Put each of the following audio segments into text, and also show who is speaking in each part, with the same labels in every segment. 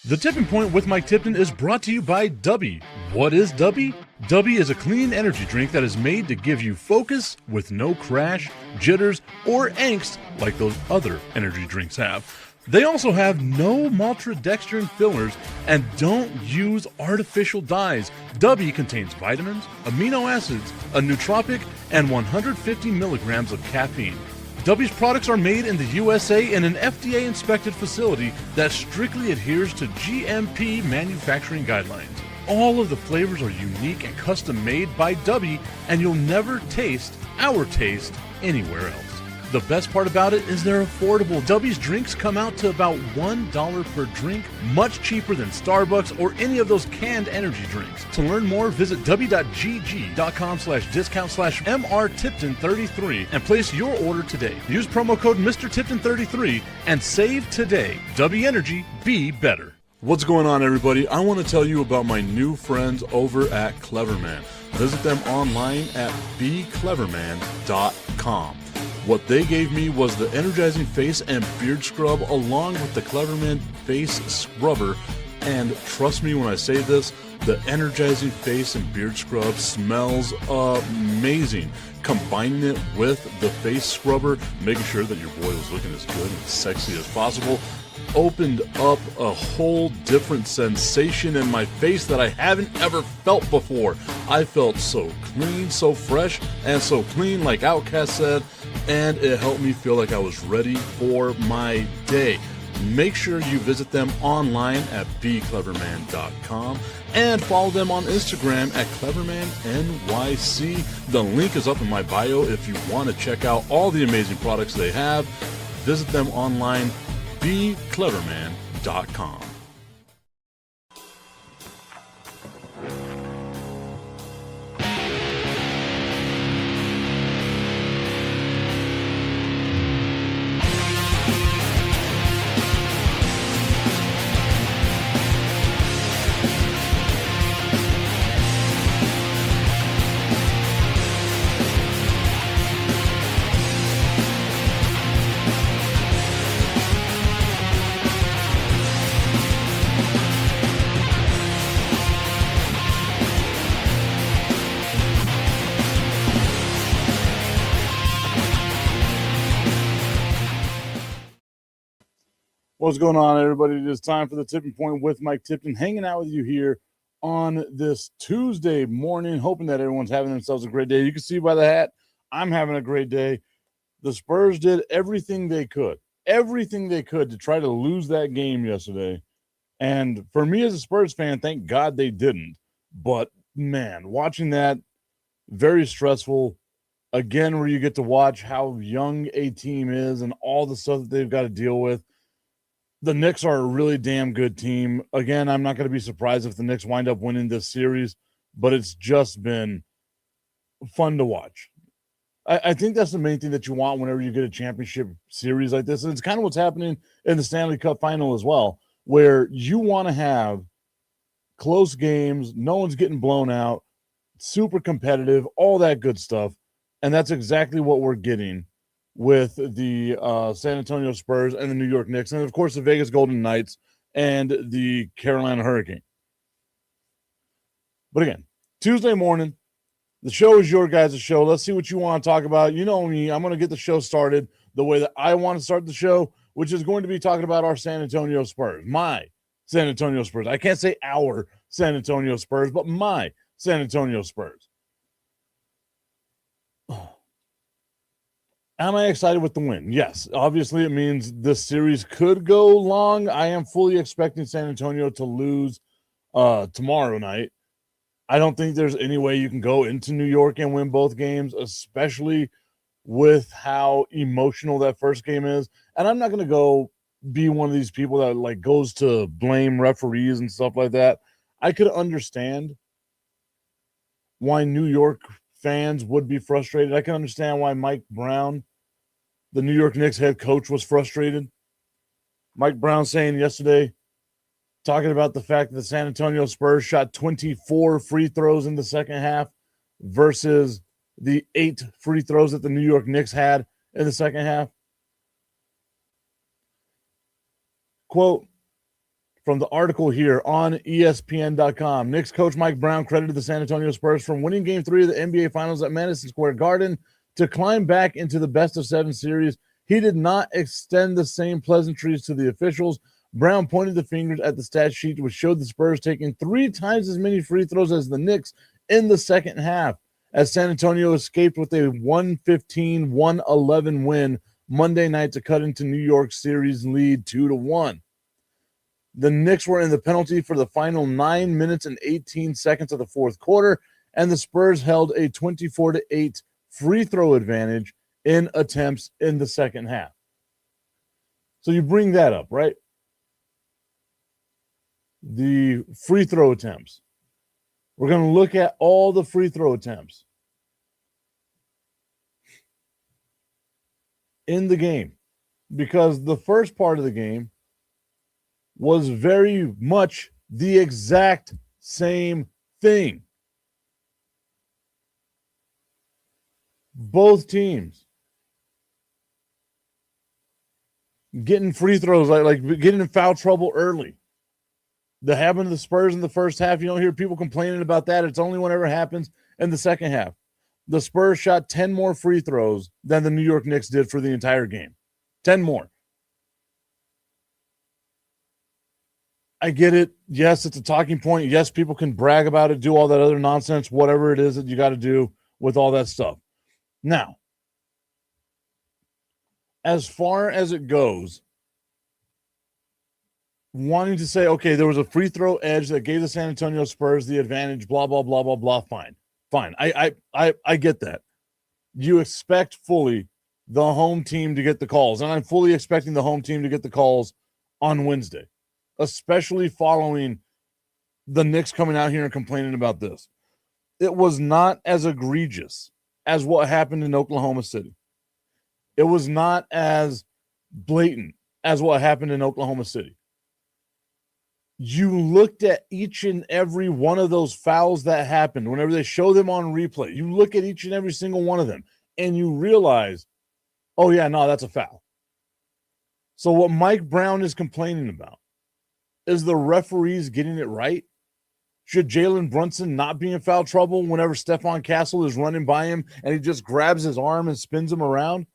Speaker 1: The Tipping Point with Mike Tipton is brought to you by Dubby. What is Dubby? Dubby is a clean energy drink that is made to give you focus with no crash, jitters, or angst like those other energy drinks have. They also have no maltodextrin fillers and don't use artificial dyes. Dubby contains vitamins, amino acids, a nootropic, and 150 milligrams of caffeine. Dubby's products are made in the USA in an FDA-inspected facility that strictly adheres to GMP manufacturing guidelines. All of the flavors are unique and custom-made by Dubby, and you'll never taste our taste anywhere else. The best part about it is they're affordable. Dubby's drinks come out to about $1 per drink, much cheaper than Starbucks or any of those canned energy drinks. To learn more, visit w.gg.com/discount/MRTipton33 and place your order today. Use promo code MrTipton33 and save today. Dubby Energy, be better. What's going on, everybody? I want to tell you about my new friends over at Cleverman. Visit them online at becleverman.com. What they gave me was the energizing face and beard scrub along with the Cleverman face scrubber. And trust me when I say this, the energizing face and beard scrub smells amazing. Combining it with the face scrubber, making sure that your boy was looking as good and sexy as possible, opened up a whole different sensation in my face that I haven't ever felt before. I felt so clean, so fresh, and so clean, like Outcast said, and it helped me feel like I was ready for my day. Make sure you visit them online at becleverman.com and follow them on Instagram at clevermannyc. The link is up in my bio if you want to check out all the amazing products they have. Visit them online, becleverman.com. What's going on, everybody? It is time for the Tipping Point with Mike Tipton, hanging out with you here on this Tuesday morning, hoping that everyone's having themselves a great day. You can see by the hat, I'm having a great day. The Spurs did everything they could to try to lose that game yesterday. And for me as a Spurs fan, thank God they didn't. But, man, watching that, very stressful. Again, where you get to watch how young a team is and all the stuff that they've got to deal with. The Knicks are a really damn good team. Again, I'm not going to be surprised if the Knicks wind up winning this series, but it's just been fun to watch. I think that's the main thing that you want whenever you get a championship series like this. And it's kind of what's happening in the Stanley Cup final as well, where you want to have close games, no one's getting blown out, super competitive, all that good stuff. And that's exactly what we're getting with the San Antonio Spurs and the New York Knicks, and of course the Vegas Golden Knights and the Carolina Hurricane. But again, Tuesday morning, the show is your guys' show. Let's see what you want to talk about. You know me, I'm going to get the show started the way that I want to start the show, which is going to be talking about our San Antonio Spurs, my San Antonio Spurs. I can't say our San Antonio Spurs, but my San Antonio Spurs. Am I excited with the win? Yes. Obviously, it means this series could go long. I am fully expecting San Antonio to lose tomorrow night. I don't think there's any way you can go into New York and win both games, especially with how emotional that first game is. And I'm not going to go be one of these people that like goes to blame referees and stuff like that. I could understand why New York fans would be frustrated. I can understand why Mike Brown, the New York Knicks head coach, was frustrated. Mike Brown saying yesterday, talking about the fact that the San Antonio Spurs shot 24 free throws in the second half versus the 8 free throws that the New York Knicks had in the second half. Quote from the article here on ESPN.com. Knicks coach Mike Brown credited the San Antonio Spurs for winning Game 3 of the NBA Finals at Madison Square Garden to climb back into the best-of-7 series. He did not extend the same pleasantries to the officials. Brown pointed the fingers at the stat sheet, which showed the Spurs taking 3 times as many free throws as the Knicks in the second half, as San Antonio escaped with a 115-111 win Monday night to cut into New York's series lead 2-1. The Knicks were in the penalty for the final 9 minutes and 18 seconds of the fourth quarter, and the Spurs held a 24-8 free throw advantage in attempts in the second half. So you bring that up, right? The free throw attempts. We're going to look at all the free throw attempts in the game, because the first part of the game was very much the exact same thing. Both teams getting free throws, like getting in foul trouble early. That happened to the Spurs in the first half. You don't hear people complaining about that. It's only whenever it happens in the second half. The Spurs shot 10 more free throws than the New York Knicks did for the entire game. 10 more. I get it. Yes, it's a talking point. Yes, people can brag about it, do all that other nonsense, whatever it is that you got to do with all that stuff. Now, as far as it goes, wanting to say, okay, there was a free throw edge that gave the San Antonio Spurs the advantage, blah, blah, blah, blah, blah, fine. I get that. You expect fully the home team to get the calls, and I'm fully expecting the home team to get the calls on Wednesday, especially following the Knicks coming out here and complaining about this. It was not as egregious as what happened in Oklahoma City. It was not as blatant as what happened in Oklahoma City. You looked at each and every one of those fouls that happened whenever they show them on replay. You look at each and every single one of them, and you realize, oh, yeah, no, that's a foul. So what Mike Brown is complaining about is the referees getting it right. Should Jalen Brunson not be in foul trouble whenever Stephon Castle is running by him and he just grabs his arm and spins him around?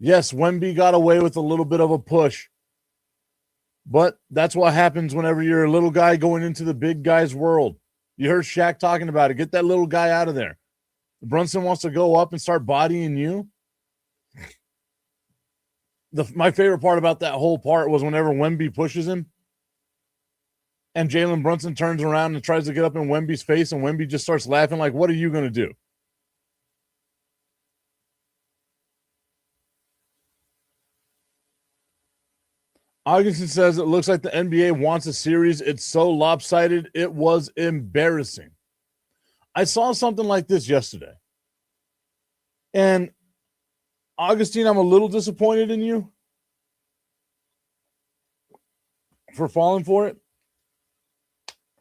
Speaker 1: Yes, Wemby got away with a little bit of a push. But that's what happens whenever you're a little guy going into the big guy's world. You heard Shaq talking about it. Get that little guy out of there. Brunson wants to go up and start bodying you. My favorite part about that whole part was whenever Wemby pushes him and Jalen Brunson turns around and tries to get up in Wemby's face, and Wemby just starts laughing like, what are you going to do? Augustin says it looks like the NBA wants a series. It's so lopsided. It was embarrassing. I saw something like this yesterday. And Augustine, I'm a little disappointed in you for falling for it.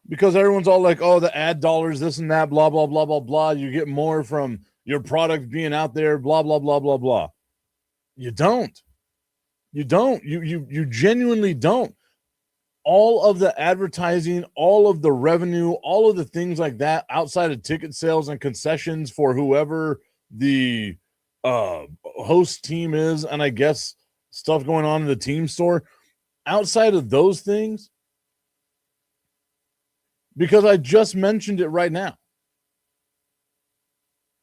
Speaker 1: Because everyone's all like, oh, the ad dollars, this and that, blah, blah, blah, blah, blah. You get more from your product being out there, blah, blah, blah, blah, blah. You don't. You don't. You genuinely don't. All of the advertising, all of the revenue, all of the things like that outside of ticket sales and concessions for whoever the host team is, and I guess stuff going on in the team store, outside of those things, because I just mentioned it right now,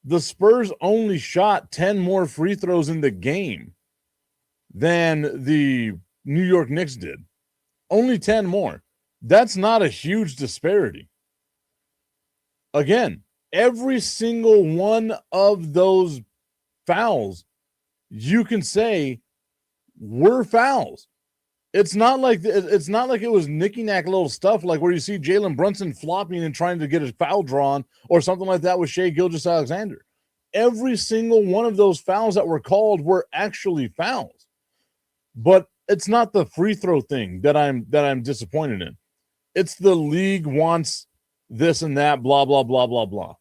Speaker 1: the Spurs only shot 10 more free throws in the game than the New York Knicks did. Only 10 more. That's not a huge disparity. Again, every single one of those fouls, you can say, were fouls. It's not like it was knicky-knack little stuff like where you see Jalen Brunson flopping and trying to get a foul drawn or something like that with Shai Gilgeous-Alexander. Every single one of those fouls that were called were actually fouls. But it's not the free throw thing that I'm disappointed in. It's the league wants this and that, blah, blah, blah, blah, blah.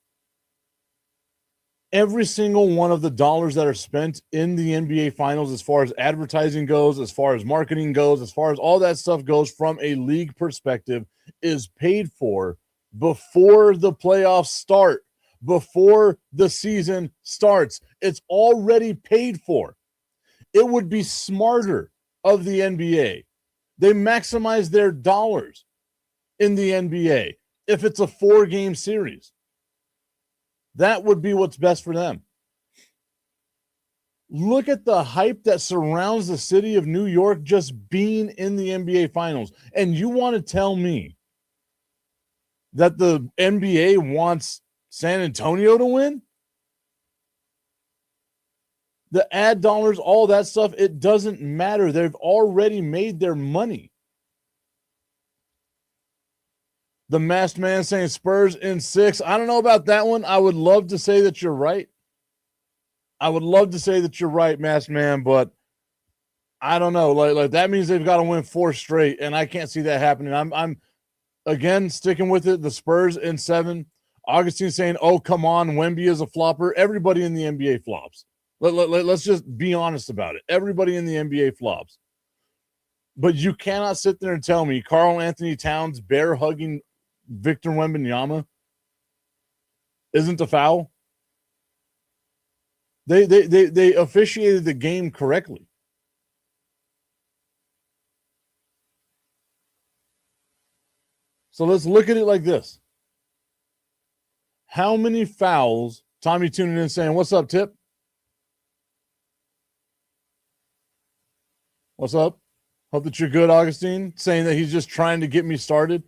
Speaker 1: Every single one of the dollars that are spent in the NBA Finals, as far as advertising goes, as far as marketing goes, as far as all that stuff goes from a league perspective, is paid for before the playoffs start, before the season starts. It's already paid for. It would be smarter of the NBA. They maximize their dollars in the NBA if it's a 4-game series. That would be what's best for them. Look at the hype that surrounds the city of New York just being in the NBA Finals. And you want to tell me that the NBA wants San Antonio to win? The ad dollars, all that stuff, it doesn't matter. They've already made their money. The masked man saying Spurs in 6. I don't know about that one. I would love to say that you're right. I would love to say that you're right, masked man, but I don't know. Like that means they've got to win 4 straight, and I can't see that happening. I'm again sticking with it. The Spurs in 7. Augustine saying, "Oh, come on, Wemby is a flopper." Everybody in the NBA flops. Let's just be honest about it. Everybody in the NBA flops. But you cannot sit there and tell me Karl Anthony Towns bear hugging Victor Wembanyama isn't a foul. They officiated the game correctly. So let's look at it like this. How many fouls? Tommy tuning in saying, "What's up, Tip? What's up? Hope that you're good, Augustine." Saying that he's just trying to get me started.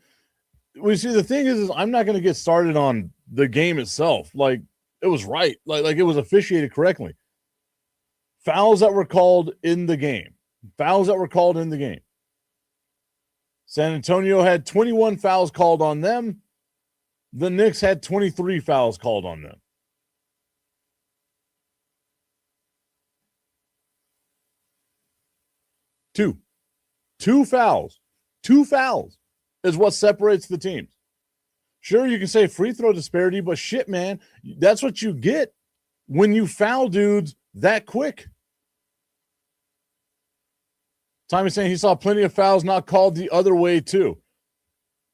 Speaker 1: We see the thing is I'm not going to get started on the game itself. Like it was right. Like it was officiated correctly. Fouls that were called in the game. Fouls that were called in the game. San Antonio had 21 fouls called on them. The Knicks had 23 fouls called on them. Two fouls. 2 fouls is what separates the teams. Sure, you can say free throw disparity, but shit, man, that's what you get when you foul dudes that quick. Tommy's saying he saw plenty of fouls not called the other way too.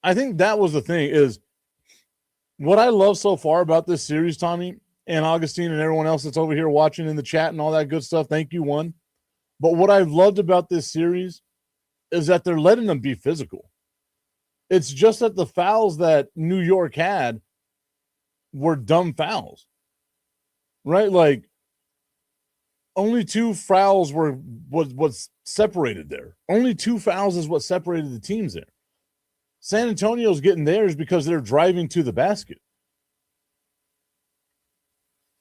Speaker 1: I think that was the thing is what I love so far about this series, Tommy and Augustine and everyone else that's over here watching in the chat and all that good stuff. Thank you, one. But what I've loved about this series is that they're letting them be physical. It's just that the fouls that New York had were dumb fouls, right? Like only 2 fouls was separated there. Only 2 fouls is what separated the teams there. San Antonio's getting theirs because they're driving to the basket.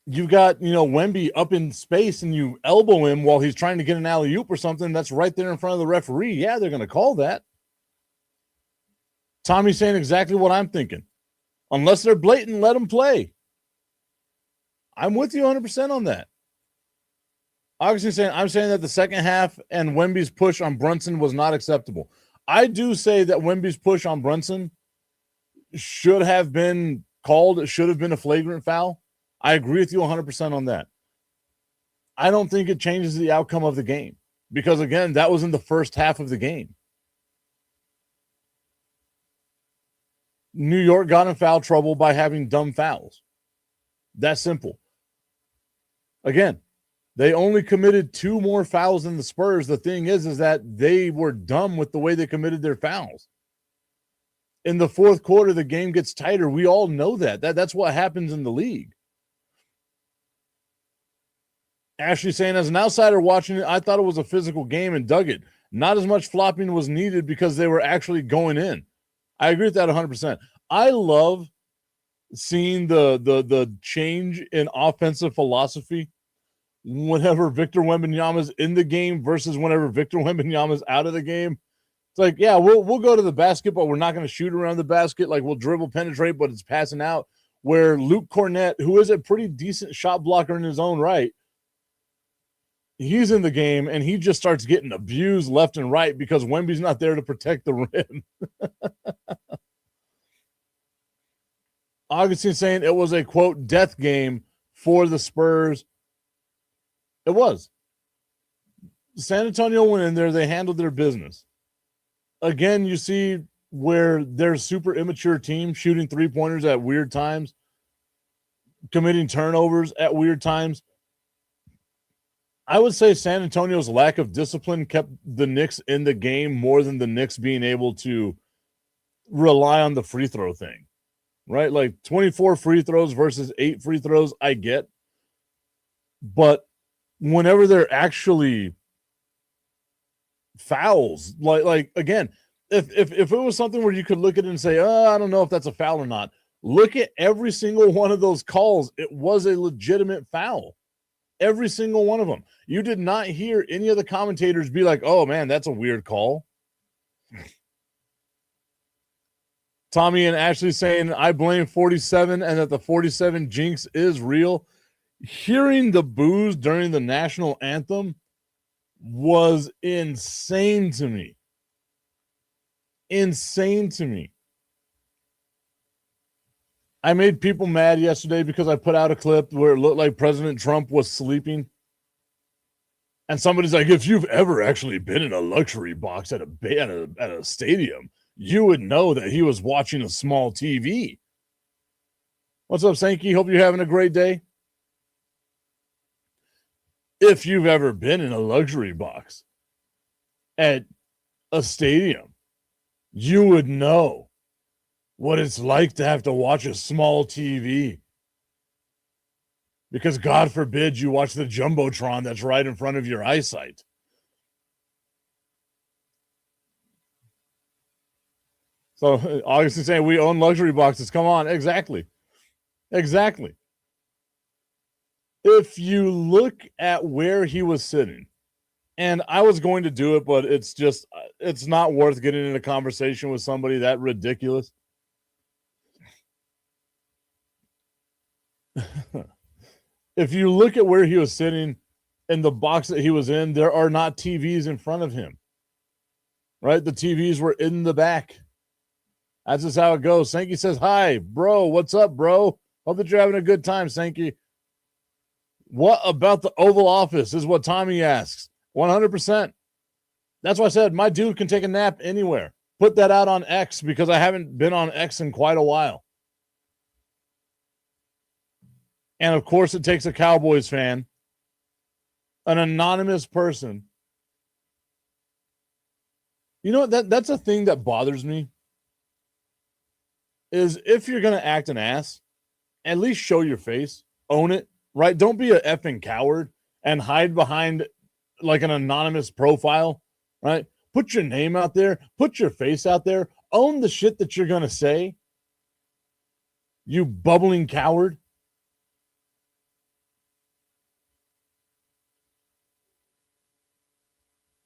Speaker 1: You've got, Wemby up in space and you elbow him while he's trying to get an alley-oop or something that's right there in front of the referee. Yeah, they're going to call that. Tommy's saying exactly what I'm thinking. Unless they're blatant, let them play. I'm with you 100% on that. Obviously, I'm saying that the second half and Wemby's push on Brunson was not acceptable. I do say that Wemby's push on Brunson should have been called. It should have been a flagrant foul. I agree with you 100% on that. I don't think it changes the outcome of the game because, again, that was in the first half of the game. New York got in foul trouble by having dumb fouls. That's simple. Again, they only committed 2 more fouls than the Spurs. The thing is that they were dumb with the way they committed their fouls. In the fourth quarter, the game gets tighter. We all know that. That's what happens in the league. Ashley saying, as an outsider watching it, I thought it was a physical game and dug it. Not as much flopping was needed because they were actually going in. I agree with that 100%. I love seeing the change in offensive philosophy whenever Victor Wembanyama's in the game versus whenever Victor Wembanyama's out of the game. It's like, yeah, we'll go to the basket, but we're not going to shoot around the basket. Like we'll dribble, penetrate, but it's passing out. Where Luke Cornett, who is a pretty decent shot blocker in his own right, he's in the game and he just starts getting abused left and right because Wemby's not there to protect the rim. Augustine saying it was a, quote, death game for the Spurs. It was. San Antonio went in there. They handled their business. Again, you see where they're super immature team shooting three-pointers at weird times, committing turnovers at weird times. I would say San Antonio's lack of discipline kept the Knicks in the game more than the Knicks being able to rely on the free throw thing, right? Like 24 free throws versus 8 free throws, I get. But whenever they're actually fouls, like again, if it was something where you could look at it and say, I don't know if that's a foul or not, look at every single one of those calls. It was a legitimate foul. Every single one of them. You did not hear any of the commentators be like, oh, man, that's a weird call. Tommy and Ashley saying, I blame 47 and that the 47 jinx is real. Hearing the boos during the national anthem was insane to me. Insane to me. I made people mad yesterday because I put out a clip where it looked like President Trump was sleeping. And somebody's like, if you've ever actually been in a luxury box at a stadium, you would know that he was watching a small TV. What's up, Sankey? Hope you're having a great day. If you've ever been in a luxury box at a stadium, you would know what it's like to have to watch a small TV. Because God forbid you watch the Jumbotron that's right in front of your eyesight. So August is saying we own luxury boxes. Come on. Exactly. Exactly. If you look at where he was sitting, and I was going to do it, but it's not worth getting in a conversation with somebody that ridiculous. If you look at where he was sitting in the box that he was in, there are not TVs in front of him, right? The TVs were in the back. That's just how it goes. Sankey says, hi, bro. What's up, bro? Hope that you're having a good time, Sankey. What about the Oval Office is what Tommy asks. 100%. That's why I said my dude can take a nap anywhere. Put that out on X because I haven't been on X in quite a while. And, of course, it takes a Cowboys fan, an anonymous person. You know, that's a thing that bothers me, is if you're going to act an ass, at least show your face, own it, right? Don't be a effing coward and hide behind, like, an anonymous profile, right? Put your name out there. Put your face out there. Own the shit that you're going to say, you bubbling coward.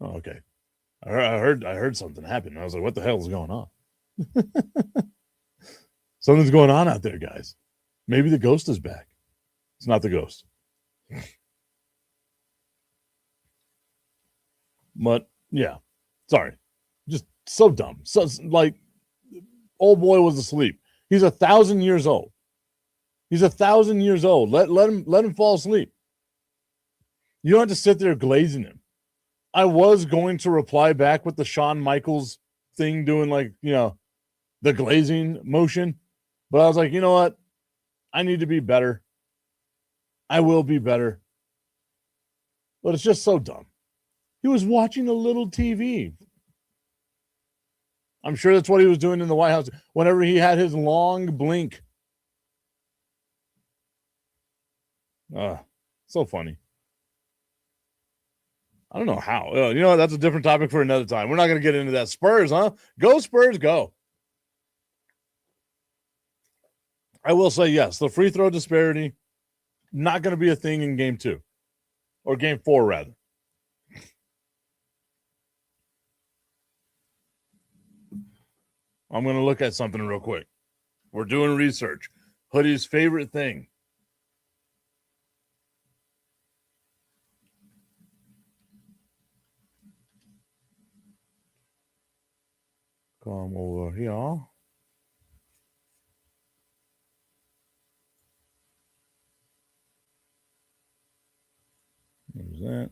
Speaker 1: Oh, okay. I heard something happen. I was like, what the hell is going on? Something's going on out there, guys. Maybe the ghost is back. It's not the ghost. But, yeah. Sorry. Just so dumb. So, like, old boy was asleep. He's 1,000 years old. He's 1,000 years old. Let him fall asleep. You don't have to sit there glazing him. I was going to reply back with the Shawn Michaels thing doing, like, you know, the glazing motion. But I was like, you know what? I need to be better. I will be better. But it's just so dumb. He was watching a little TV. I'm sure that's what he was doing in the White House whenever he had his long blink. So funny. I don't know how. You know what? That's a different topic for another time. We're not going to get into that. Spurs, huh? Go Spurs, go. I will say yes. The free throw disparity, not going to be a thing in game 2. Or game 4, rather. I'm going to look at something real quick. We're doing research. Hoodie's favorite thing. Come over here. There's that.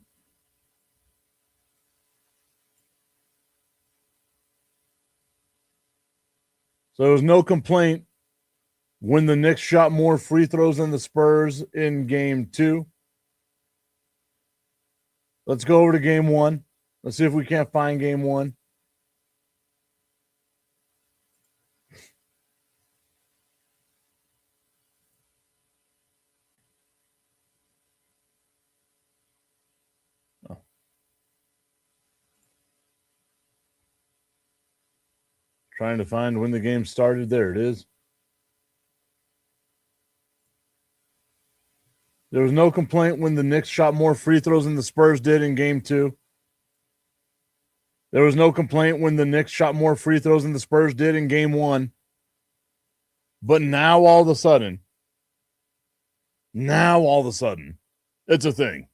Speaker 1: So there was no complaint when the Knicks shot more free throws than the Spurs in game 2. Let's go over to game 1. Let's see if we can't find game 1. Oh. Trying to find when the game started. There it is. There was no complaint when the Knicks shot more free throws than the Spurs did in game 2. There was no complaint when the Knicks shot more free throws than the Spurs did in game 1. But now all of a sudden, it's a thing.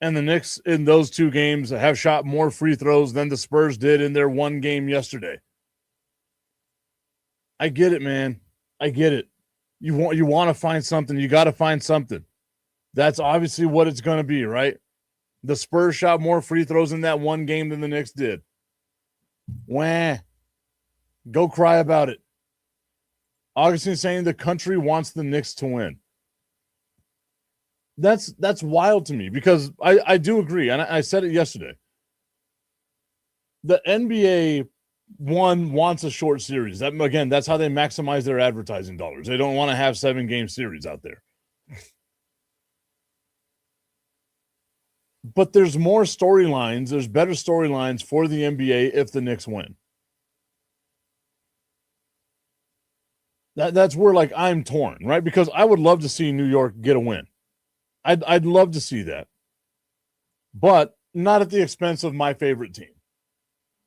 Speaker 1: And the Knicks in those 2 games have shot more free throws than the Spurs did in their 1 game yesterday. I get it, man. I get it. You want to find something. You got to find something. That's obviously what it's going to be, right? The Spurs shot more free throws in that 1 game than the Knicks did. Wah. Go cry about it. Augustine's saying the country wants the Knicks to win. That's wild to me because I do agree, and I said it yesterday. The NBA wants a short series. That's how they maximize their advertising dollars. They don't want to have 7-game series out there. But there's more storylines. There's better storylines for the NBA if the Knicks win. That's where I'm torn, right? Because I would love to see New York get a win. I'd love to see that. But not at the expense of my favorite team.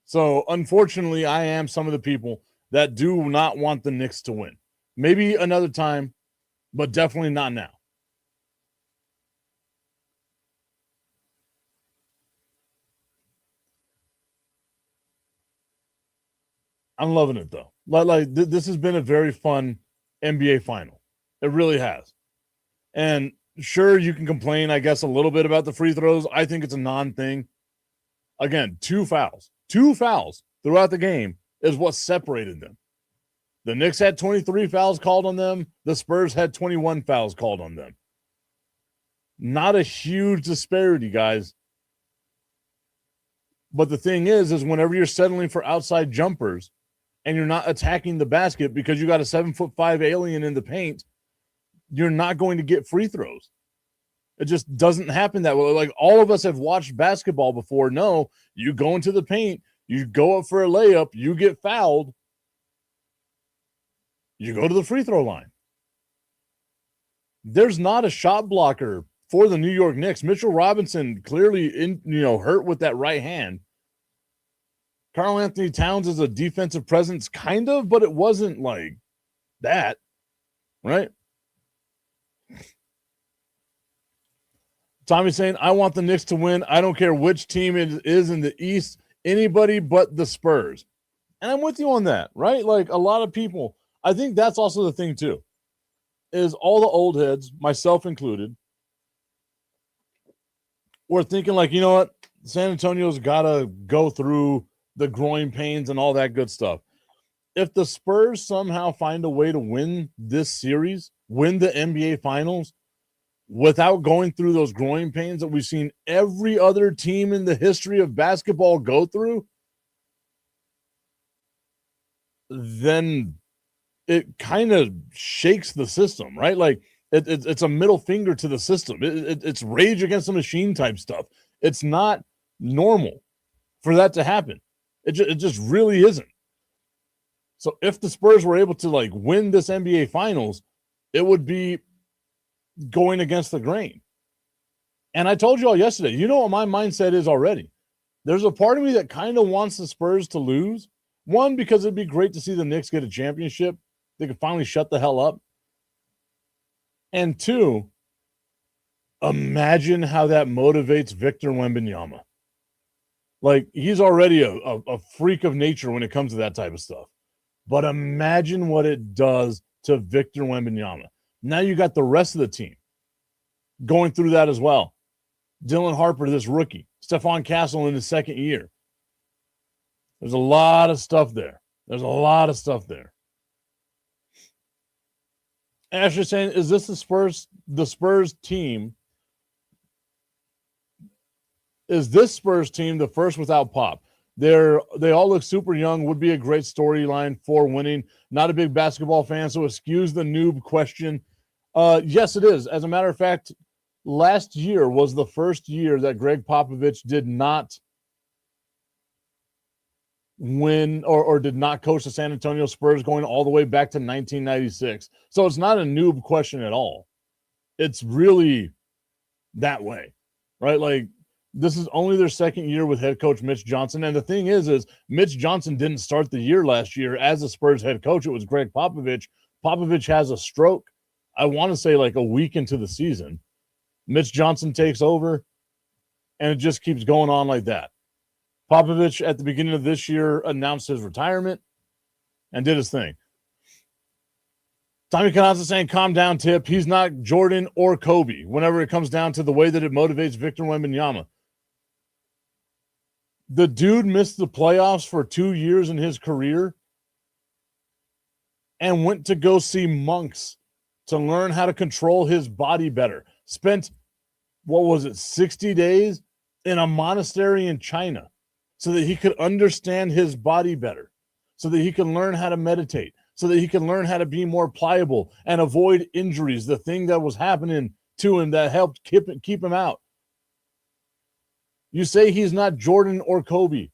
Speaker 1: So, unfortunately, I am some of the people that do not want the Knicks to win. Maybe another time, but definitely not now. I'm loving it, though. This has been a very fun NBA final. It really has. And sure, you can complain, I guess, a little bit about the free throws. I think it's a non-thing. Again, 2 fouls. 2 fouls throughout the game is what separated them. The Knicks had 23 fouls called on them. The Spurs had 21 fouls called on them. Not a huge disparity, guys. But the thing is whenever you're settling for outside jumpers and you're not attacking the basket because you got a 7'5" alien in the paint, you're not going to get free throws. It just doesn't happen that way. All of us have watched basketball before. No, you go into the paint, you go up for a layup, you get fouled, you go to the free throw line. There's not a shot blocker for the New York Knicks. Mitchell Robinson clearly hurt with that right hand. Karl Anthony Towns is a defensive presence, kind of, but it wasn't like that, right? Tommy's saying, I want the Knicks to win. I don't care which team it is in the East. Anybody but the Spurs. And I'm with you on that, right? A lot of people, I think that's also the thing too, is all the old heads, myself included, were thinking you know what? San Antonio's got to go through the growing pains and all that good stuff. If the Spurs somehow find a way to win this series, win the NBA Finals, without going through those growing pains that we've seen every other team in the history of basketball go through, then it kind of shakes the system, right? It's a middle finger to the system. It's Rage Against the Machine type stuff. It's not normal for that to happen. It just really isn't. So if the Spurs were able to win this NBA Finals, it would be going against the grain. And I told you all yesterday, you know what my mindset is already. There's a part of me that kind of wants the Spurs to lose. One, because it'd be great to see the Knicks get a championship. They could finally shut the hell up. And 2, imagine how that motivates Victor Wembanyama. He's already a freak of nature when it comes to that type of stuff. But imagine what it does to Victor Wembanyama. Now you got the rest of the team going through that as well. Dylan Harper, this rookie. Stephon Castle in his second year. There's a lot of stuff there. Asher saying, is this the Spurs team? Is this Spurs team the first without Pop? They all look super young. Would be a great storyline for winning. Not a big basketball fan, so excuse the noob question. Yes, it is. As a matter of fact, last year was the first year that Greg Popovich did not win or did not coach the San Antonio Spurs going all the way back to 1996. So it's not a noob question at all. It's really that way, right? Like, this is only their second year with head coach Mitch Johnson. And the thing is Mitch Johnson didn't start the year last year as a Spurs head coach. It was Greg Popovich. Popovich has a stroke, I want to say like a week into the season. Mitch Johnson takes over, and it just keeps going on like that. Popovich, at the beginning of this year, announced his retirement and did his thing. Tommy Canazza saying, calm down, Tip. He's not Jordan or Kobe whenever it comes down to the way that it motivates Victor Wembanyama. The dude missed the playoffs for 2 years in his career and went to go see monks to learn how to control his body better. Spent, 60 days in a monastery in China so that he could understand his body better, so that he could learn how to meditate, so that he could learn how to be more pliable and avoid injuries, the thing that was happening to him that helped keep him out. You say he's not Jordan or Kobe.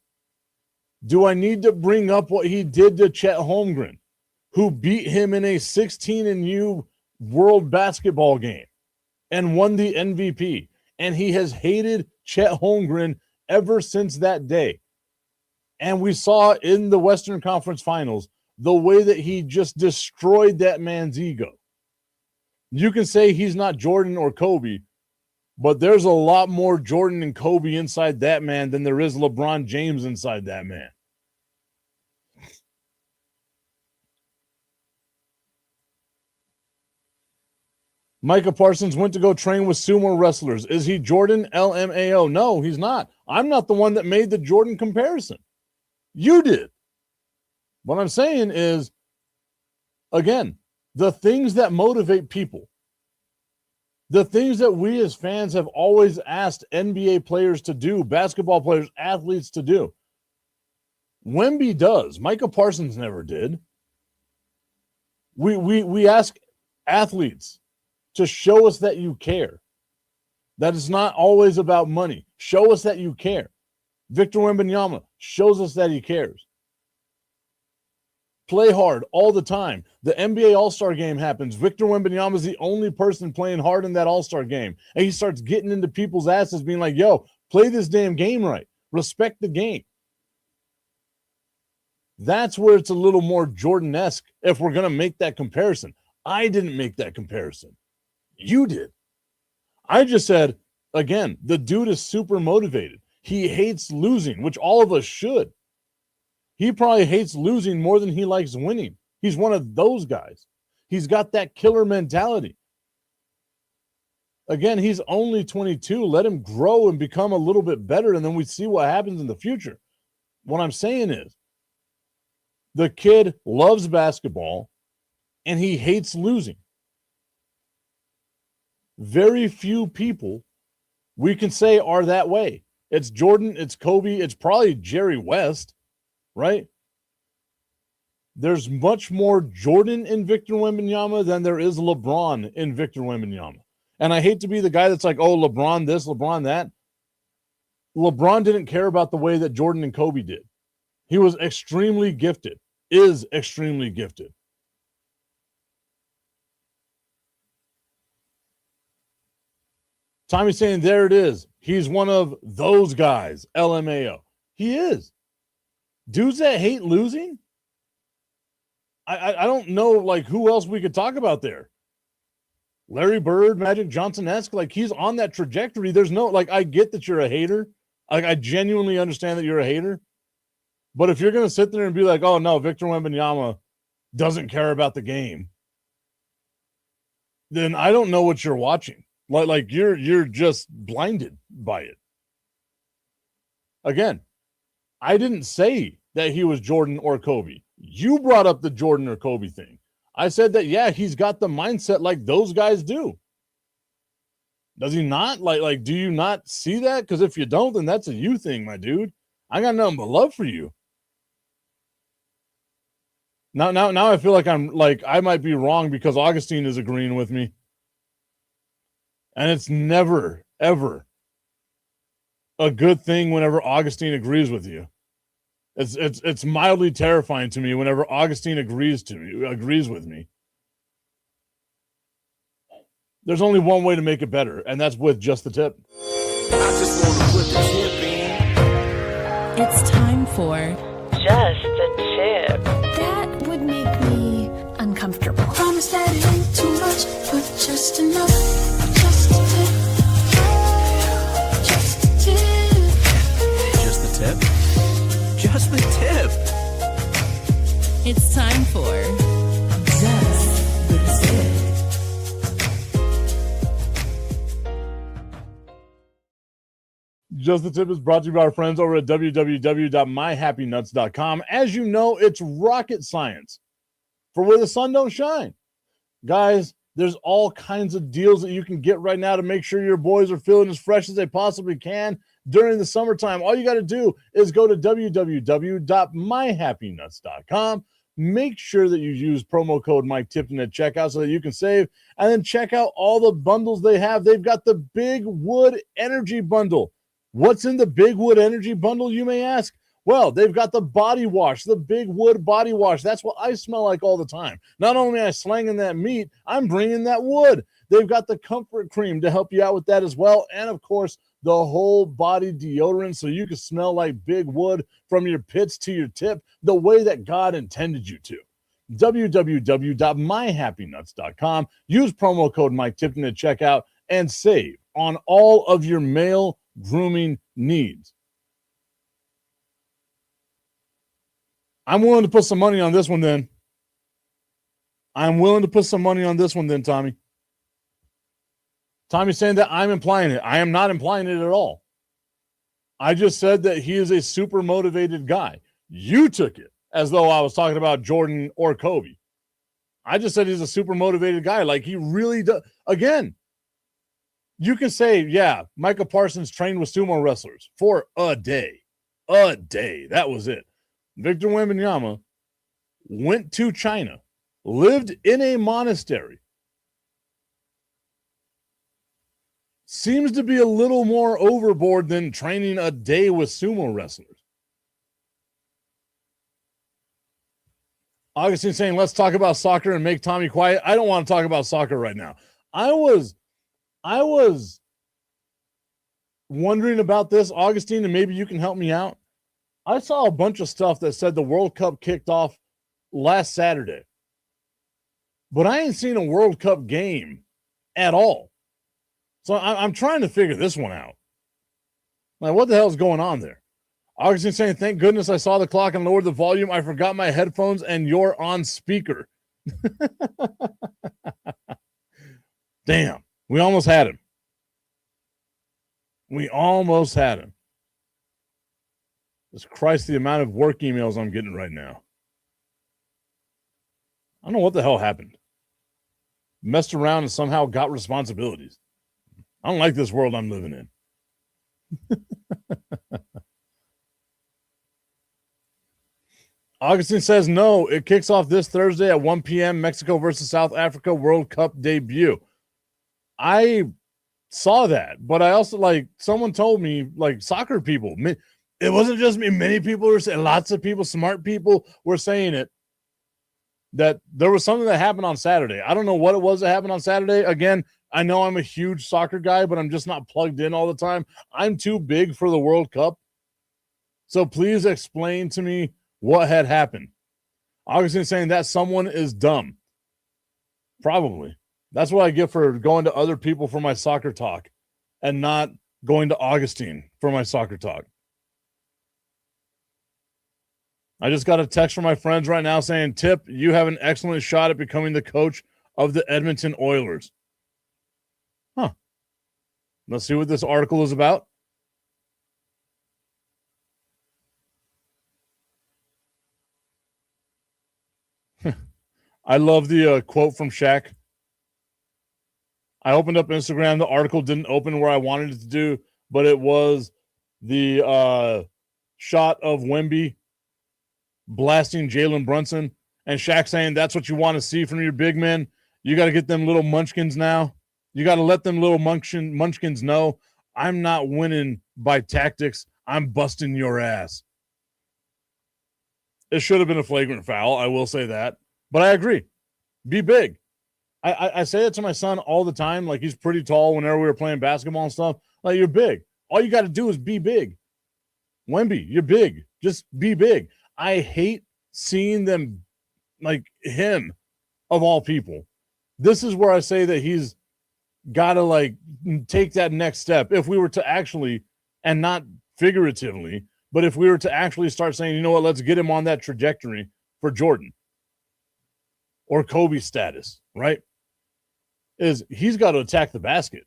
Speaker 1: Do I need to bring up what he did to Chet Holmgren, who beat him in a 16-U World Basketball game and won the MVP? And he has hated Chet Holmgren ever since that day. And we saw in the Western Conference Finals the way that he just destroyed that man's ego. You can say he's not Jordan or Kobe, but there's a lot more Jordan and Kobe inside that man than there is LeBron James inside that man. Micah Parsons went to go train with sumo wrestlers. Is he Jordan? LMAO. No, he's not. I'm not the one that made the Jordan comparison. You did. What I'm saying is, again, the things that motivate people, the things that we as fans have always asked NBA players to do, basketball players, athletes to do, Wemby does. Micah Parsons never did. We ask athletes to show us that you care, that it's not always about money. Show us that you care. Victor Wembanyama shows us that he cares. Play hard all the time. The NBA All-Star game happens. Victor Wembanyama is the only person playing hard in that All-Star game. And he starts getting into people's asses being like, yo, play this damn game right. Respect the game. That's where it's a little more Jordan-esque if we're going to make that comparison. I didn't make that comparison. You did. I just said, again, the dude is super motivated. He hates losing, which all of us should. He probably hates losing more than he likes winning. He's one of those guys. He's got that killer mentality. Again, he's only 22. Let him grow and become a little bit better, and then we see what happens in the future. What I'm saying is, the kid loves basketball, and he hates losing. Very few people we can say are that way. It's Jordan, it's Kobe, it's probably Jerry West, right? There's much more Jordan in Victor Wembanyama than there is LeBron in Victor Wembanyama. And I hate to be the guy that's like, oh, LeBron this, LeBron that. LeBron didn't care about the way that Jordan and Kobe did. He was extremely gifted, is extremely gifted. Tommy's saying, there it is. He's one of those guys, LMAO. He is. Dudes that hate losing? I don't know, like, who else we could talk about there. Larry Bird, Magic Johnson-esque, like, he's on that trajectory. There's no, like, I get that you're a hater. Like, I genuinely understand that you're a hater. But if you're going to sit there and be like, oh, no, Victor Wembanyama doesn't care about the game, then I don't know what you're watching. Like you're just blinded by it. Again, I didn't say that he was Jordan or Kobe. You brought up the Jordan or Kobe thing. I said that, yeah, he's got the mindset like those guys do. Does he not? Like, do you not see that? Because if you don't, then that's a you thing, my dude. I got nothing but love for you. Now I feel like I might be wrong because Augustine is agreeing with me. And it's never, ever a good thing whenever Augustine agrees with you. It's mildly terrifying to me whenever Augustine agrees with me. There's only one way to make it better, and that's with just the tip.
Speaker 2: I just want to put the tip in.
Speaker 3: It's time for
Speaker 4: Just the Tip.
Speaker 3: That would make me uncomfortable.
Speaker 5: Promise that it ain't too much, but just enough. Just a tip. Just a tip.
Speaker 2: Just the tip. Just the tip.
Speaker 3: It's time for Just the Tip.
Speaker 1: Just the Tip is brought to you by our friends over at www.myhappynuts.com. As you know, it's rocket science for where the sun don't shine. Guys, there's all kinds of deals that you can get right now to make sure your boys are feeling as fresh as they possibly can during the summertime. All you got to do is go to www.myhappynuts.com. Make sure that you use promo code Mike Tipton at checkout so that you can save, and then check out all the bundles they have. They've got the Big Wood Energy Bundle. What's in the Big Wood Energy Bundle, you may ask? Well, they've got the body wash, the Big Wood body wash. That's what I smell like all the time. Not only am I slanging that meat, I'm bringing that wood. They've got the comfort cream to help you out with that as well. And, of course, the whole body deodorant so you can smell like Big Wood from your pits to your tip the way that God intended you to. www.myhappynuts.com. Use promo code Mike Tipton at checkout and save on all of your male grooming needs. I'm willing to put some money on this one then. Tommy. Tommy's saying that I'm implying it. I am not implying it at all. I just said that he is a super motivated guy. You took it as though I was talking about Jordan or Kobe. I just said he's a super motivated guy. Like he really does. Again, you can say, yeah, Micah Parsons trained with sumo wrestlers for a day. A day. That was it. Victor Wembanyama went to China, lived in a monastery. Seems to be a little more overboard than training a day with sumo wrestlers. Augustine saying, let's talk about soccer and make Tommy quiet. I don't want to talk about soccer right now. I was wondering about this, Augustine, and maybe you can help me out. I saw a bunch of stuff that said the World Cup kicked off last Saturday, but I ain't seen a World Cup game at all. So I'm trying to figure this one out. Like, what the hell is going on there? Augustine saying, thank goodness I saw the clock and lowered the volume. I forgot my headphones and you're on speaker. Damn, we almost had him. It's Christ, the amount of work emails I'm getting right now. I don't know what the hell happened. Messed around and somehow got responsibilities. I don't like this world I'm living in. Augustine says, no, it kicks off this Thursday at 1 p.m. Mexico versus South Africa World Cup debut. I saw that, but I also, like, someone told me, like, soccer people, it wasn't just me. Many people were saying, lots of people, smart people were saying it, that there was something that happened on Saturday. I don't know what it was that happened on Saturday. Again, I know I'm a huge soccer guy, but I'm just not plugged in all the time. I'm too big for the World Cup. So please explain to me what had happened. Augustine saying that someone is dumb. Probably. That's what I get for going to other people for my soccer talk and not going to Augustine for my soccer talk. I just got a text from my friends right now saying, Tip, you have an excellent shot at becoming the coach of the Edmonton Oilers. Huh. Let's see what this article is about. I love the quote from Shaq. I opened up Instagram. The article didn't open where I wanted it to do, but it was the shot of Wemby blasting Jalen Brunson, and Shaq saying that's what you want to see from your big men. You got to get them little munchkins now. You got to let them little munchkins know I'm not winning by tactics. I'm busting your ass. It should have been a flagrant foul. I will say that, but I agree. Be big. I say it to my son all the time. Like, he's pretty tall whenever we were playing basketball and stuff. Like, you're big. All you got to do is be big. Wemby, you're big. Just be big. I hate seeing them, like him, of all people. This is where I say that he's got to, like, take that next step. If we were to actually, and not figuratively, but if we were to actually start saying, you know what, let's get him on that trajectory for Jordan or Kobe status, right? Is he's got to attack the basket.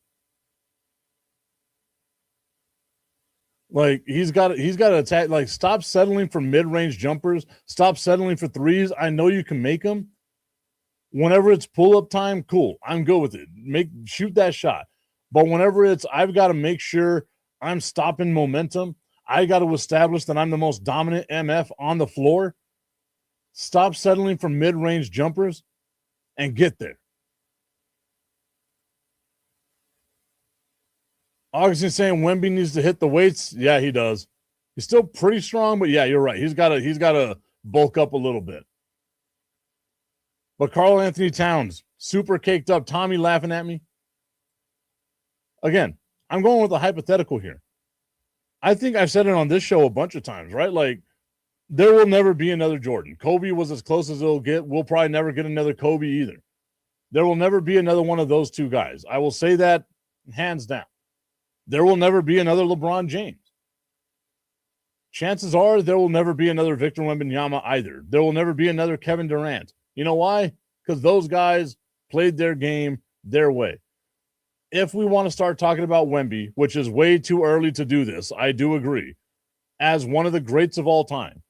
Speaker 1: Like, he's got to attack. Like, stop settling for mid-range jumpers. Stop settling for threes. I know you can make them. Whenever it's pull-up time, cool. I'm good with it. Shoot that shot. But whenever it's, I've got to make sure I'm stopping momentum. I got to establish that I'm the most dominant MF on the floor. Stop settling for mid-range jumpers and get there. Augustine saying Wemby needs to hit the weights. Yeah, he does. He's still pretty strong, but yeah, you're right. He's got to bulk up a little bit. But Karl Anthony Towns, super caked up. Tommy laughing at me. Again, I'm going with a hypothetical here. I think I've said it on this show a bunch of times, right? Like, there will never be another Jordan. Kobe was as close as it'll get. We'll probably never get another Kobe either. There will never be another one of those two guys. I will say that hands down. There will never be another LeBron James. Chances are there will never be another Victor Wembanyama either. There will never be another Kevin Durant. You know why? Because those guys played their game their way. If we want to start talking about Wemby, which is way too early to do this, I do agree, as one of the greats of all time,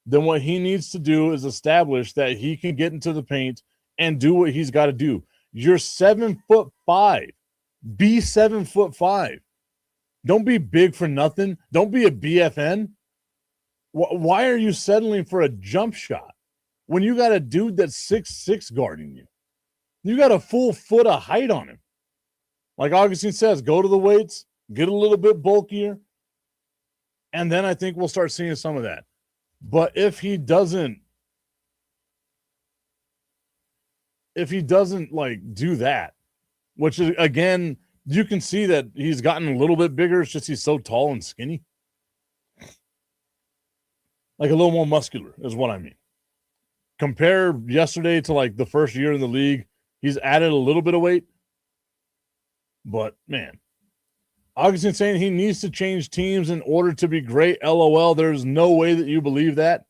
Speaker 1: then what he needs to do is establish that he can get into the paint and do what he's got to do. You're 7'5". Be 7'5". Don't be big for nothing. Don't be a BFN. Why are you settling for a jump shot when you got a dude that's 6'6" guarding you? You got a full foot of height on him. Like Augustine says, go to the weights, get a little bit bulkier, and then I think we'll start seeing some of that. But if he doesn't like do that, which is, again, you can see that he's gotten a little bit bigger. It's just he's so tall and skinny. Like, a little more muscular is what I mean. Compare yesterday to, like, the first year in the league. He's added a little bit of weight. But, man, Augustine saying he needs to change teams in order to be great. LOL, there's no way that you believe that.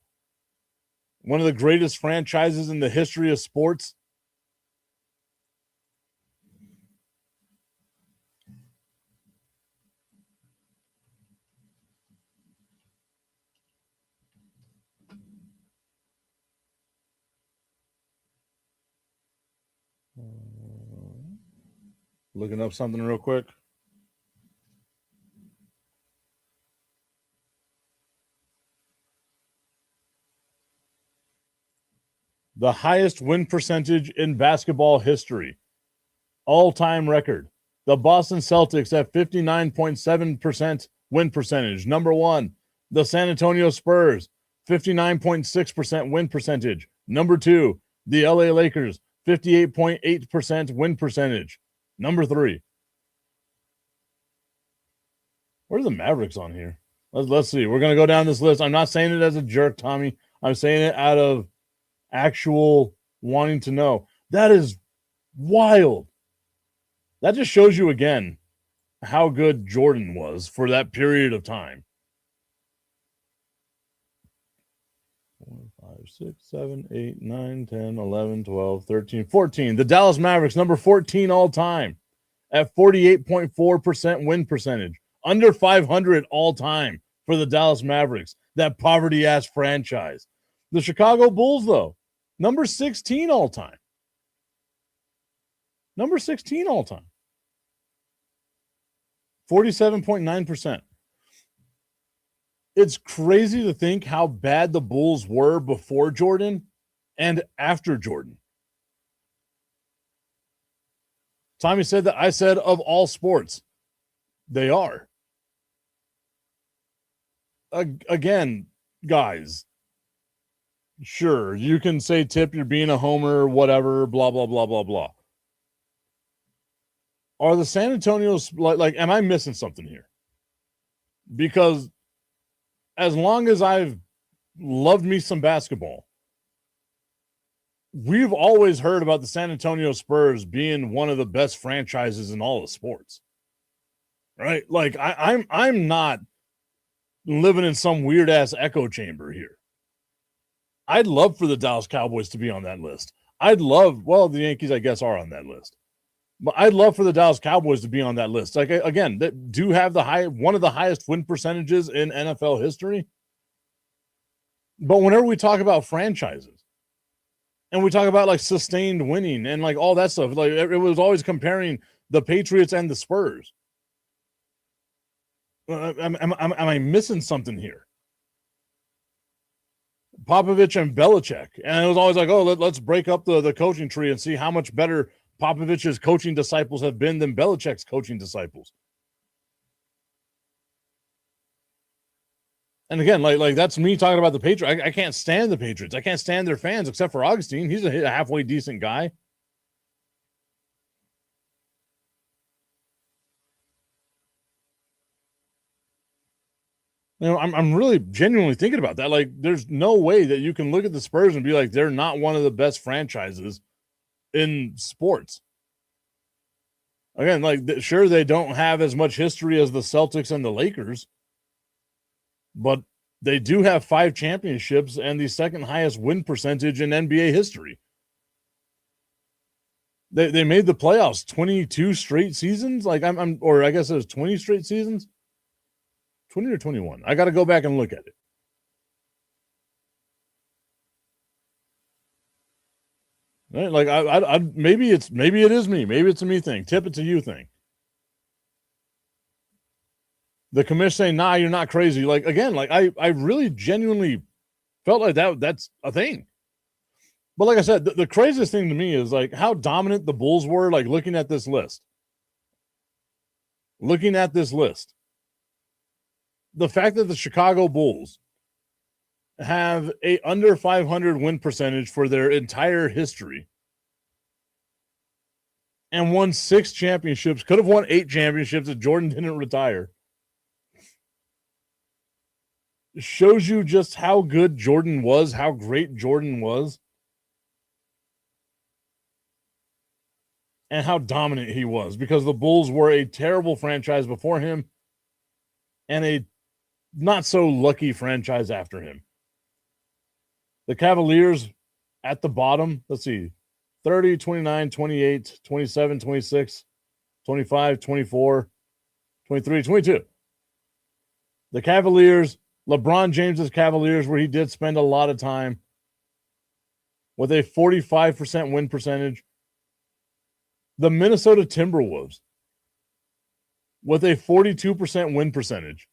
Speaker 1: One of the greatest franchises in the history of sports. Looking up something real quick. The highest win percentage in basketball history. All-time record. The Boston Celtics at 59.7% win percentage. Number one, the San Antonio Spurs, 59.6% win percentage. Number two, the LA Lakers, 58.8% win percentage. Number three. Where's the Mavericks on here? Let's see. We're going to go down this list. I'm not saying it as a jerk, Tommy. I'm saying it out of actual wanting to know. That is wild. That just shows you again how good Jordan was for that period of time. 6, 7, 8, 9, 10, 11, 12, 13, 14. The Dallas Mavericks, number 14 all time at 48.4% win percentage. Under 500 all time for the Dallas Mavericks, that poverty-ass franchise. The Chicago Bulls, though, number 16 all time. Number 16 all time. 47.9%. It's crazy to think how bad the Bulls were before Jordan and after Jordan. Tommy said that. I said of all sports, they are. Again, guys, sure, you can say, Tip, you're being a homer, whatever, blah, blah, blah, blah, blah. Are the San Antonio's, like, am I missing something here? Because as long as I've loved me some basketball, we've always heard about the San Antonio Spurs being one of the best franchises in all of sports. Right? Like, I'm not living in some weird ass echo chamber here. I'd love for the Dallas Cowboys to be on that list. The Yankees, I guess, are on that list. But I'd love for the Dallas Cowboys to be on that list. Like, again, that do have one of the highest win percentages in NFL history. But whenever we talk about franchises and we talk about like sustained winning and like all that stuff, like it was always comparing the Patriots and the Spurs. Am I missing something here? Popovich and Belichick. And it was always like, oh, let's break up the coaching tree and see how much better Popovich's coaching disciples have been than Belichick's coaching disciples. And again, like that's me talking about the Patriots. I can't stand the Patriots. I can't stand their fans except for Augustine. He's a halfway decent guy. You know, I'm really genuinely thinking about that. Like, there's no way that you can look at the Spurs and be like, they're not one of the best franchises in sports. Again, like, sure, they don't have as much history as the Celtics and the Lakers, but they do have 5 championships and the second highest win percentage in NBA history. They made the playoffs 22 straight seasons. Like, or I guess it was 20 straight seasons. 20 or 21. I got to go back and look at it. Right? Like, I maybe it is me. Maybe it's a me thing. Tip, it's a you thing. The commission saying, nah, you're not crazy. Like, again, like I really genuinely felt like that's a thing. But like I said, the craziest thing to me is like how dominant the Bulls were, like looking at this list. The fact that the Chicago Bulls have a under 500 win percentage for their entire history and won 6 championships, could have won 8 championships if Jordan didn't retire, shows you just how good Jordan was, how great Jordan was, and how dominant he was, because the Bulls were a terrible franchise before him and a not so lucky franchise after him. The Cavaliers at the bottom, let's see, 30, 29, 28, 27, 26, 25, 24, 23, 22. The Cavaliers, LeBron James's Cavaliers, where he did spend a lot of time, with a 45% win percentage. The Minnesota Timberwolves with a 42% win percentage.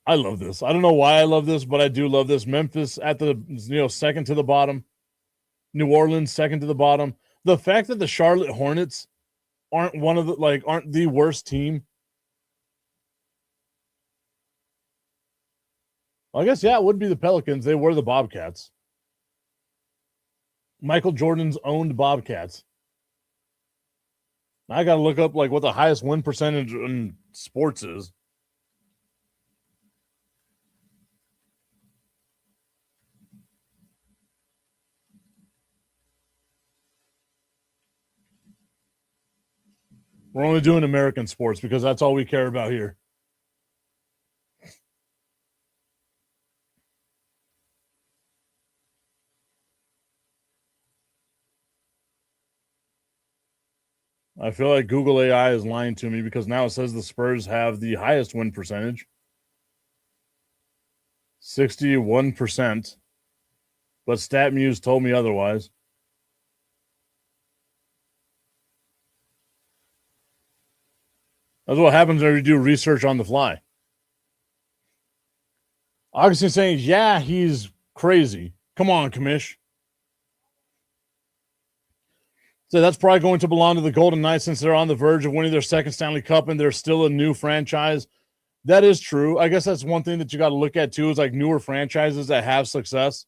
Speaker 1: I love this. I don't know why I love this, but I do love this. Memphis at the second to the bottom. New Orleans second to the bottom. The fact that the Charlotte Hornets aren't the worst team. Well, I guess, yeah, it would be the Pelicans. They were the Bobcats. Michael Jordan's owned Bobcats. I got to look up like what the highest win percentage in sports is. We're only doing American sports because that's all we care about here. I feel like Google AI is lying to me because now it says the Spurs have the highest win percentage. 61%. But StatMuse told me otherwise. That's what happens when you do research on the fly. Augustine saying, yeah, he's crazy. Come on, Commish. So that's probably going to belong to the Golden Knights since they're on the verge of winning their second Stanley Cup and they're still a new franchise. That is true. I guess that's one thing that you got to look at too is like newer franchises that have success.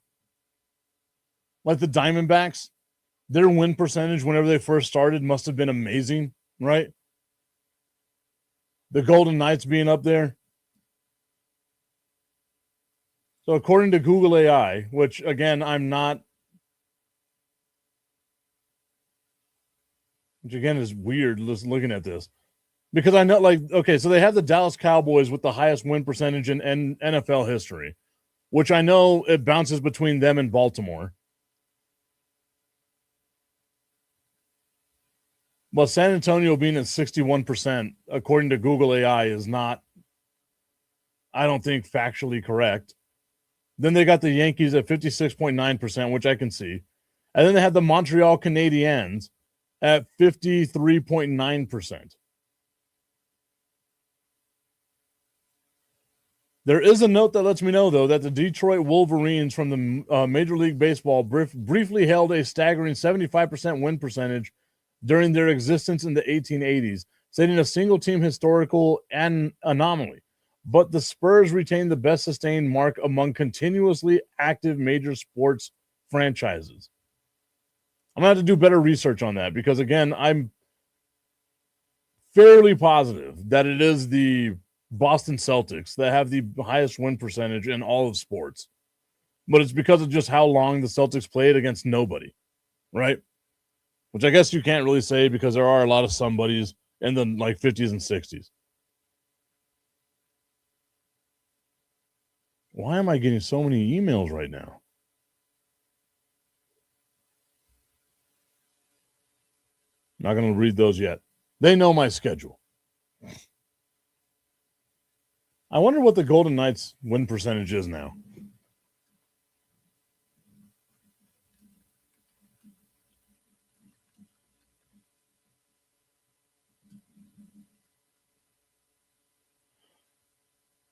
Speaker 1: Like the Diamondbacks, their win percentage whenever they first started must have been amazing, right? The Golden Knights being up there. So according to Google AI, which again, I'm not, which again is weird looking at this because I know like, okay, so they have the Dallas Cowboys with the highest win percentage in NFL history, which I know it bounces between them and Baltimore. Well, San Antonio being at 61%, according to Google AI, is not, I don't think, factually correct. Then they got the Yankees at 56.9%, which I can see. And then they had the Montreal Canadiens at 53.9%. There is a note that lets me know, though, that the Detroit Wolverines from the Major League Baseball briefly held a staggering 75% win percentage during their existence in the 1880s, setting a single-team historical anomaly. But the Spurs retained the best sustained mark among continuously active major sports franchises. I'm going to have to do better research on that because, again, I'm fairly positive that it is the Boston Celtics that have the highest win percentage in all of sports. But it's because of just how long the Celtics played against nobody, right? Which I guess you can't really say because there are a lot of somebodies in the like 50s and 60s. Why am I getting so many emails right now? Not going to read those yet. They know my schedule. I wonder what the Golden Knights win percentage is now.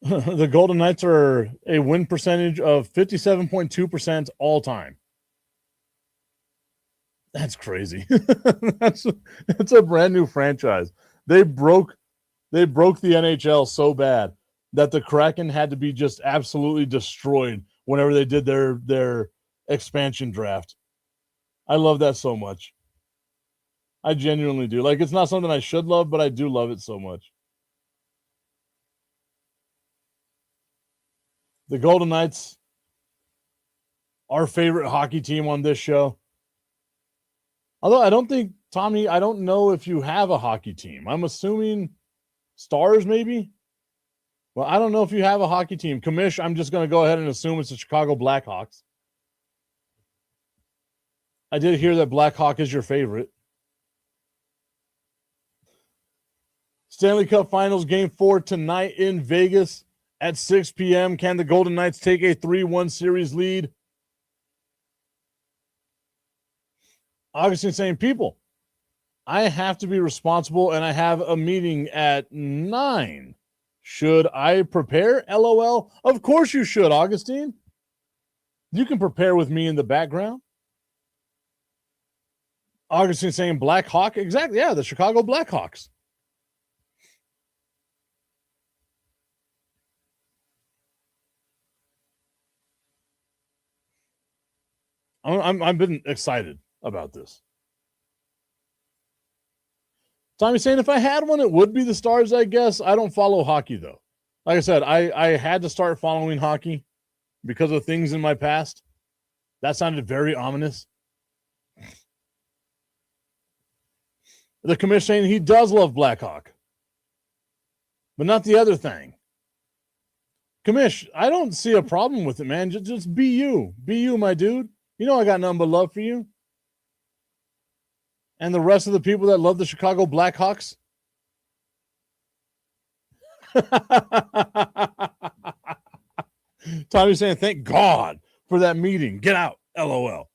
Speaker 1: The Golden Knights are a win percentage of 57.2% all time. That's crazy. That's a brand new franchise. They broke the NHL so bad that the Kraken had to be just absolutely destroyed whenever they did their expansion draft. I love that so much. I genuinely do. Like, it's not something I should love, but I do love it so much. The Golden Knights, our favorite hockey team on this show. Although I don't think, Tommy, I don't know if you have a hockey team. I'm assuming Stars, maybe? Well, I don't know if you have a hockey team. Commish, I'm just going to go ahead and assume it's the Chicago Blackhawks. I did hear that Blackhawk is your favorite. Stanley Cup Finals Game 4 tonight in Vegas at 6 p.m. Can the Golden Knights take a 3-1 series lead? Augustine saying, people, I have to be responsible and I have a meeting at 9. Should I prepare? LOL. Of course you should, Augustine. You can prepare with me in the background. Augustine saying Black Hawk. Exactly. Yeah, the Chicago Blackhawks. I've been excited about this. Tommy's saying if I had one, it would be the Stars, I guess. I don't follow hockey, though. Like I said, I had to start following hockey because of things in my past. That sounded very ominous. The commissioner saying he does love Blackhawk, but not the other thing. Commish, I don't see a problem with it, man. Just be you. Be you, my dude. You know I got nothing but love for you. And the rest of the people that love the Chicago Blackhawks? Tommy's saying, thank God for that meeting. Get out. LOL.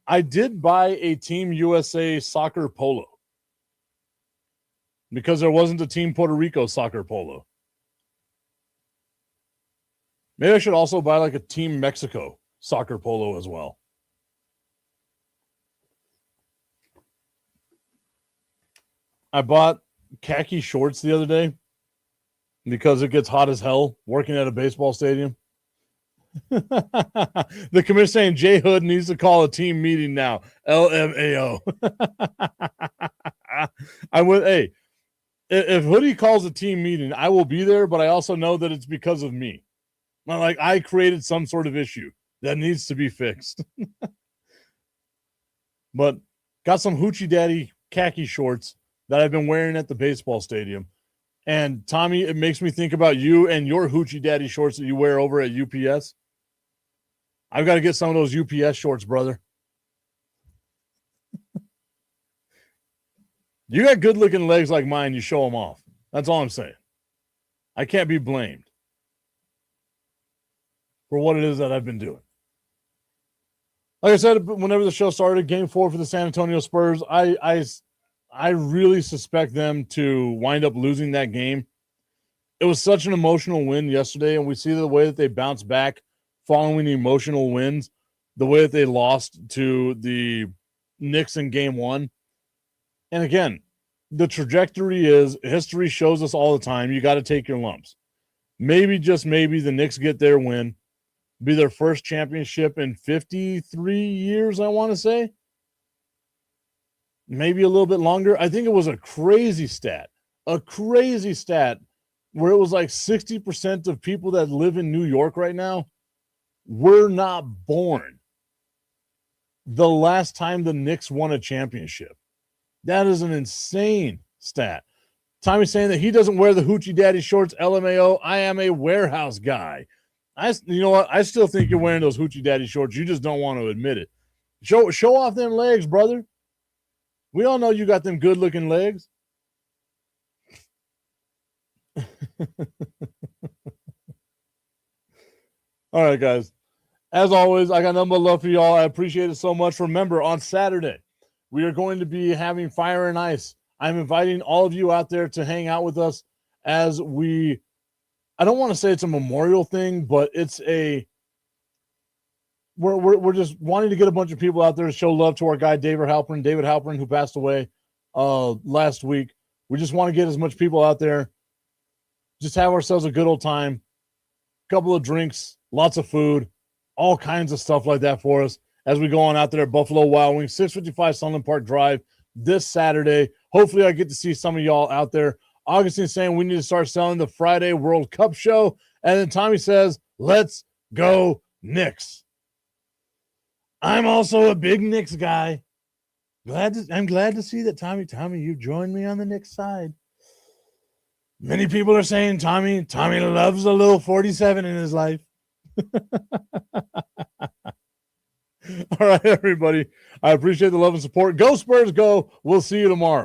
Speaker 1: I did buy a Team USA soccer polo because there wasn't a Team Puerto Rico soccer polo. Maybe I should also buy like a Team Mexico soccer polo as well. I bought khaki shorts the other day because it gets hot as hell working at a baseball stadium. The commissioner saying Jay Hood needs to call a team meeting now. LMAO. I would, hey, if Hoodie calls a team meeting, I will be there, but I also know that it's because of me. Like I created some sort of issue that needs to be fixed. But got some Hoochie Daddy khaki shorts that I've been wearing at the baseball stadium. And Tommy, it makes me think about you and your Hoochie Daddy shorts that you wear over at UPS. I've got to get some of those UPS shorts, brother. You got good looking legs like mine. You show them off. That's all I'm saying. I can't be blamed for what it is that I've been doing. Like I said, whenever the show started, Game 4 for the San Antonio Spurs, I really suspect them to wind up losing that game. It was such an emotional win yesterday, and we see the way that they bounced back following emotional wins, the way that they lost to the Knicks in Game 1. And again, the trajectory is history shows us all the time. You got to take your lumps. Maybe, just maybe, the Knicks get their win, be their first championship in 53 years, I want to say. Maybe a little bit longer. I think it was a crazy stat where it was like 60% of people that live in New York right now were not born the last time the Knicks won a championship. That is an insane stat. Tommy's saying that he doesn't wear the Hoochie Daddy shorts. LMAO, I am a warehouse guy. You know what? I still think you're wearing those Hoochie Daddy shorts. You just don't want to admit it. Show off them legs, brother. We all know you got them good-looking legs. All right, guys. As always, I got nothing but love for y'all. I appreciate it so much. Remember, on Saturday, we are going to be having Fire and Ice. I'm inviting all of you out there to hang out with us as we, I don't want to say it's a memorial thing, but it's a, we're just wanting to get a bunch of people out there to show love to our guy, David Halpern, who passed away last week. We just want to get as much people out there, just have ourselves a good old time, couple of drinks, lots of food, all kinds of stuff like that for us as we go on out there at Buffalo Wild Wings, 655 Sunland Park Drive this Saturday. Hopefully I get to see some of y'all out there. Augustine's saying we need to start selling the Friday World Cup show. And then Tommy says, let's go Knicks. I'm also a big Knicks guy. I'm glad to see that, Tommy, you joined me on the Knicks side. Many people are saying Tommy loves a little 47 in his life. All right, everybody. I appreciate the love and support. Go Spurs, go. We'll see you tomorrow.